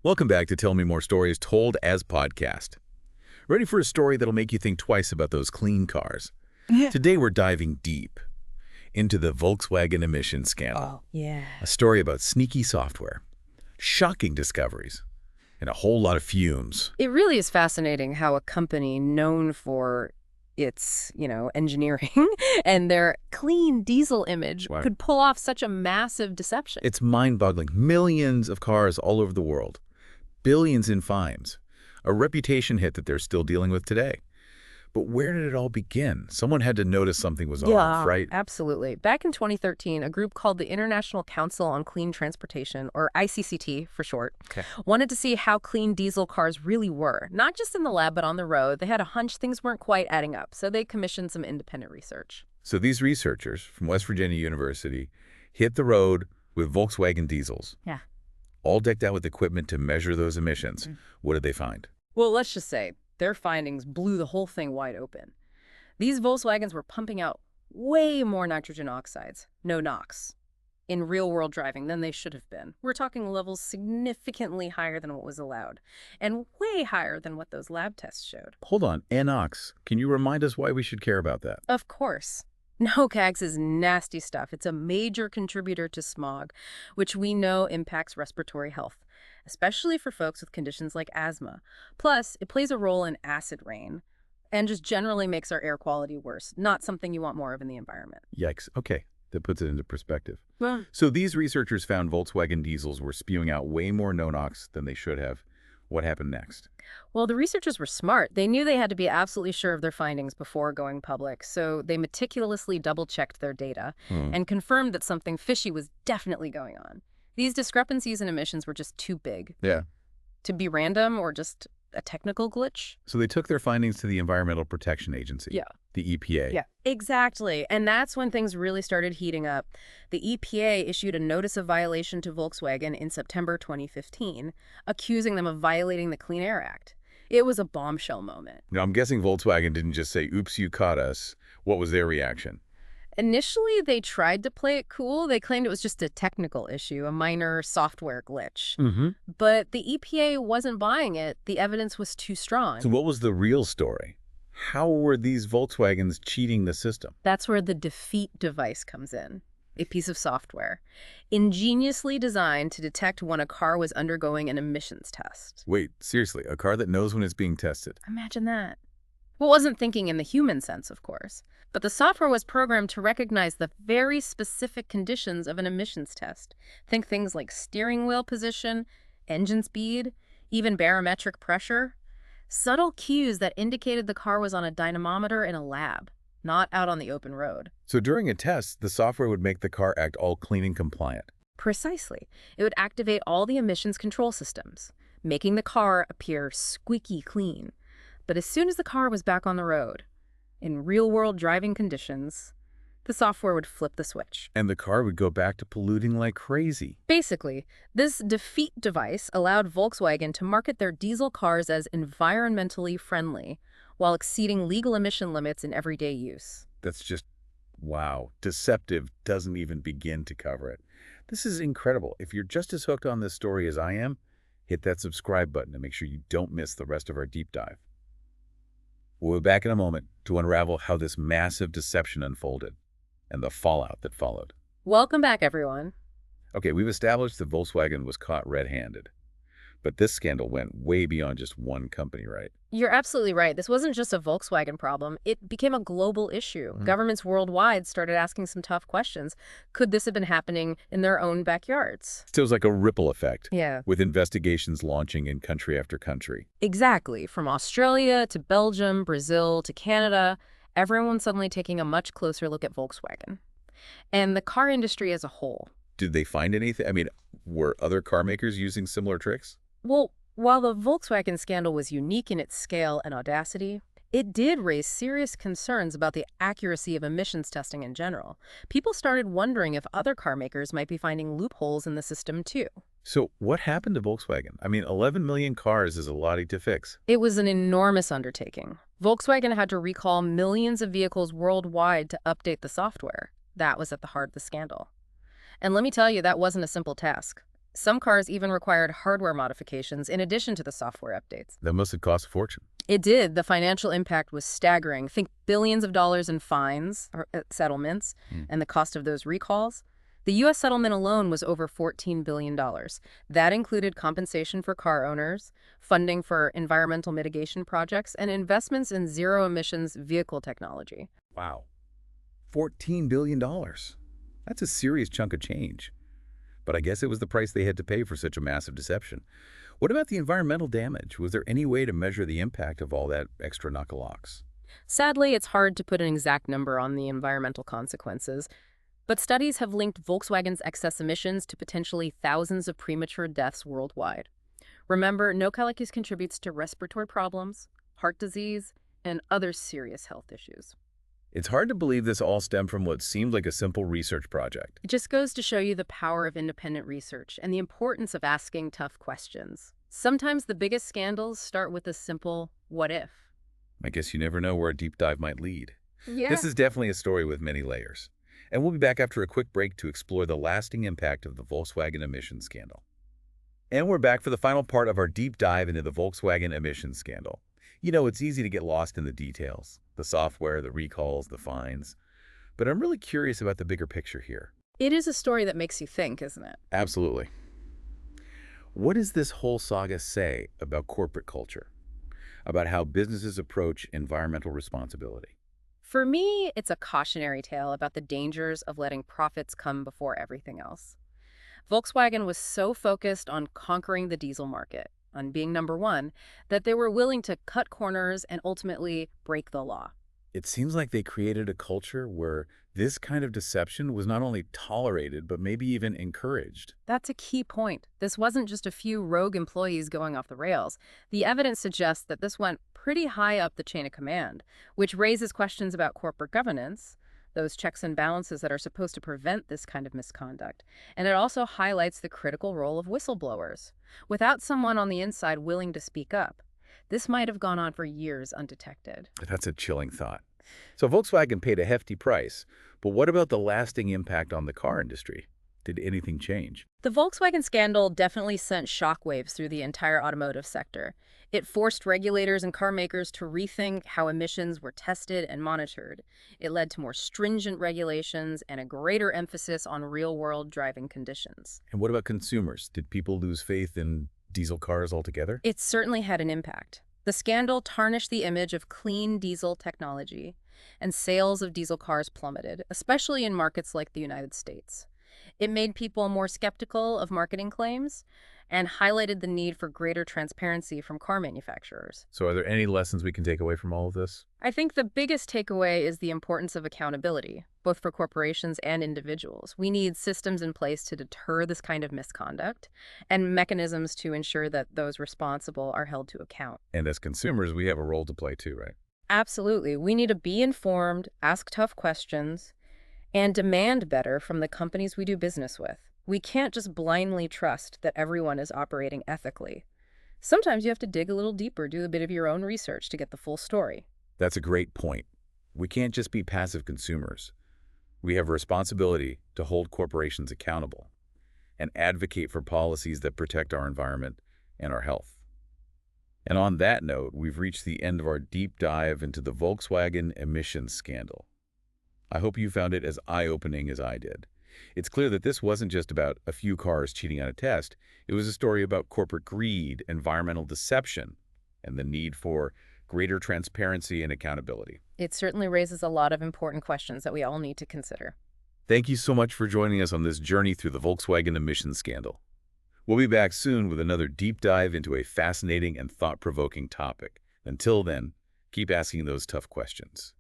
Welcome back to Tell Me More Stories Told as Podcast. Ready for a story that'll make you think twice about those clean cars? Yeah. Today we're diving deep into the Volkswagen emissions scandal. Oh, yeah. A story about sneaky software, shocking discoveries, and a whole lot of fumes. It really is fascinating how a company known for its, engineering and their clean diesel image Wow. could pull off such a massive deception. It's mind-boggling. Millions of cars all over the world. Billions in fines. A reputation hit that they're still dealing with today. But where did it all begin? Someone had to notice something was off, right? Absolutely. Back in 2013, a group called the International Council on Clean Transportation, or ICCT for short, wanted to see how clean diesel cars really were. Not just in the lab, but on the road. They had a hunch things weren't quite adding up, so they commissioned some independent research. So these researchers from West Virginia University hit the road with Volkswagen diesels. Yeah. All decked out with equipment to measure those emissions. What did they find? Well, let's just say their findings blew the whole thing wide open. These Volkswagens were pumping out way more nitrogen oxides, no NOx, in real-world driving than they should have been. We're talking levels significantly higher than what was allowed, and way higher than what those lab tests showed. Hold on, NOx. Can you remind us why we should care about that? Of course. NOx is nasty stuff. It's a major contributor to smog, which we know impacts respiratory health, especially for folks with conditions like asthma. Plus, it plays a role in acid rain and just generally makes our air quality worse, not something you want more of in the environment. Yikes. Okay, that puts it into perspective. Well, So these researchers found Volkswagen diesels were spewing out way more NOx than they should have. What happened next? the researchers were smart. They knew they had to be absolutely sure of their findings before going public, so they meticulously double-checked their data and confirmed that something fishy was definitely going on. These discrepancies in emissions were just too big Yeah. to be random or just a technical glitch. So they took their findings to the Environmental Protection Agency. Yeah. The EPA. Exactly. And that's when things really started heating up. The EPA issued a notice of violation to Volkswagen in September 2015, accusing them of violating the Clean Air Act. It was a bombshell moment. Now, I'm guessing Volkswagen didn't just say, oops, you caught us. What was their reaction? Initially, they tried to play it cool. They claimed it was just a technical issue, a minor software glitch. But the EPA wasn't buying it. The evidence was too strong. So what was the real story? How were these Volkswagens cheating the system? That's where the defeat device comes in, a piece of software, ingeniously designed to detect when a car was undergoing an emissions test. Wait, seriously, a car that knows when it's being tested? Imagine that. Well, it wasn't thinking in the human sense, of course, but the software was programmed to recognize the very specific conditions of an emissions test. Think things like steering wheel position, engine speed, even barometric pressure. Subtle cues that indicated the car was on a dynamometer in a lab, not out on the open road. So during a test, the software would make the car act all clean and compliant. Precisely. It would activate all the emissions control systems, making the car appear squeaky clean. But as soon as the car was back on the road, in real-world driving conditions, the software would flip the switch. And the car would go back to polluting like crazy. Basically, this defeat device allowed Volkswagen to market their diesel cars as environmentally friendly while exceeding legal emission limits in everyday use. That's just, wow. Deceptive doesn't even begin to cover it. This is incredible. If you're just as hooked on this story as I am, hit that subscribe button to make sure you don't miss the rest of our deep dive. We'll be back in a moment to unravel how this massive deception unfolded and the fallout that followed. Welcome back, everyone. Okay, we've established that Volkswagen was caught red-handed. But this scandal went way beyond just one company, right? You're absolutely right. This wasn't just a Volkswagen problem. It became a global issue. Governments worldwide started asking some tough questions. Could this have been happening in their own backyards? So it was like a ripple effect, Yeah. with investigations launching in country after country. Exactly. From Australia to Belgium, Brazil to Canada, everyone's suddenly taking a much closer look at Volkswagen. And the car industry as a whole. Did they find anything? I mean, were other car makers using similar tricks? Well, while the Volkswagen scandal was unique in its scale and audacity, it did raise serious concerns about the accuracy of emissions testing in general. People started wondering if other car makers might be finding loopholes in the system too. So what happened to Volkswagen? I mean, 11 million cars is a lot to fix. It was an enormous undertaking. Volkswagen had to recall millions of vehicles worldwide to update the software. That was at the heart of the scandal. And let me tell you, that wasn't a simple task. Some cars even required hardware modifications in addition to the software updates. That must have cost a fortune. It did. The financial impact was staggering. Think billions of dollars in fines or settlements Hmm. and the cost of those recalls. The U.S. settlement alone was over $14 billion. That included compensation for car owners, funding for environmental mitigation projects, and investments in zero-emissions vehicle technology. Wow. $14 billion. That's a serious chunk of change. But I guess it was the price they had to pay for such a massive deception. What about the environmental damage? Was there any way to measure the impact of all that extra knuckle-locks? Sadly, it's hard to put an exact number on the environmental consequences, but studies have linked Volkswagen's excess emissions to potentially thousands of premature deaths worldwide. Remember, no calicus contributes to respiratory problems, heart disease, and other serious health issues. It's hard to believe this all stemmed from what seemed like a simple research project. It just goes to show you the power of independent research and the importance of asking tough questions. Sometimes the biggest scandals start with a simple what if. I guess you never know where a deep dive might lead. Yeah. This is definitely a story with many layers. And we'll be back after a quick break to explore the lasting impact of the Volkswagen emissions scandal. And we're back for the final part of our deep dive into the Volkswagen emissions scandal. You know, it's easy to get lost in the details, the software, the recalls, the fines. But I'm really curious about the bigger picture here. It is a story that makes you think, isn't it? Absolutely. What does this whole saga say about corporate culture? About how businesses approach environmental responsibility? For me, it's a cautionary tale about the dangers of letting profits come before everything else. Volkswagen was so focused on conquering the diesel market, on being number one, that they were willing to cut corners and ultimately break the law. It seems like they created a culture where this kind of deception was not only tolerated, but maybe even encouraged. That's a key point. This wasn't just a few rogue employees going off the rails. The evidence suggests that this went pretty high up the chain of command, which raises questions about corporate governance, those checks and balances that are supposed to prevent this kind of misconduct. And it also highlights the critical role of whistleblowers. Without someone on the inside willing to speak up, this might have gone on for years undetected. That's a chilling thought. So Volkswagen paid a hefty price, but what about the lasting impact on the car industry? Did anything change? The Volkswagen scandal definitely sent shockwaves through the entire automotive sector. It forced regulators and car makers to rethink how emissions were tested and monitored. It led to more stringent regulations and a greater emphasis on real-world driving conditions. And what about consumers? Did people lose faith in diesel cars altogether? It certainly had an impact. The scandal tarnished the image of clean diesel technology, and sales of diesel cars plummeted, especially in markets like the United States. It made people more skeptical of marketing claims and highlighted the need for greater transparency from car manufacturers. So are there any lessons we can take away from all of this? I think the biggest takeaway is the importance of accountability, both for corporations and individuals. We need systems in place to deter this kind of misconduct and mechanisms to ensure that those responsible are held to account. And as consumers, we have a role to play too, right? Absolutely. We need to be informed, ask tough questions, and demand better from the companies we do business with. We can't just blindly trust that everyone is operating ethically. Sometimes you have to dig a little deeper, do a bit of your own research to get the full story. That's a great point. We can't just be passive consumers. We have a responsibility to hold corporations accountable and advocate for policies that protect our environment and our health. And on that note, we've reached the end of our deep dive into the Volkswagen emissions scandal. I hope you found it as eye-opening as I did. It's clear that this wasn't just about a few cars cheating on a test. It was a story about corporate greed, environmental deception, and the need for greater transparency and accountability. It certainly raises a lot of important questions that we all need to consider. Thank you so much for joining us on this journey through the Volkswagen emissions scandal. We'll be back soon with another deep dive into a fascinating and thought-provoking topic. Until then, keep asking those tough questions.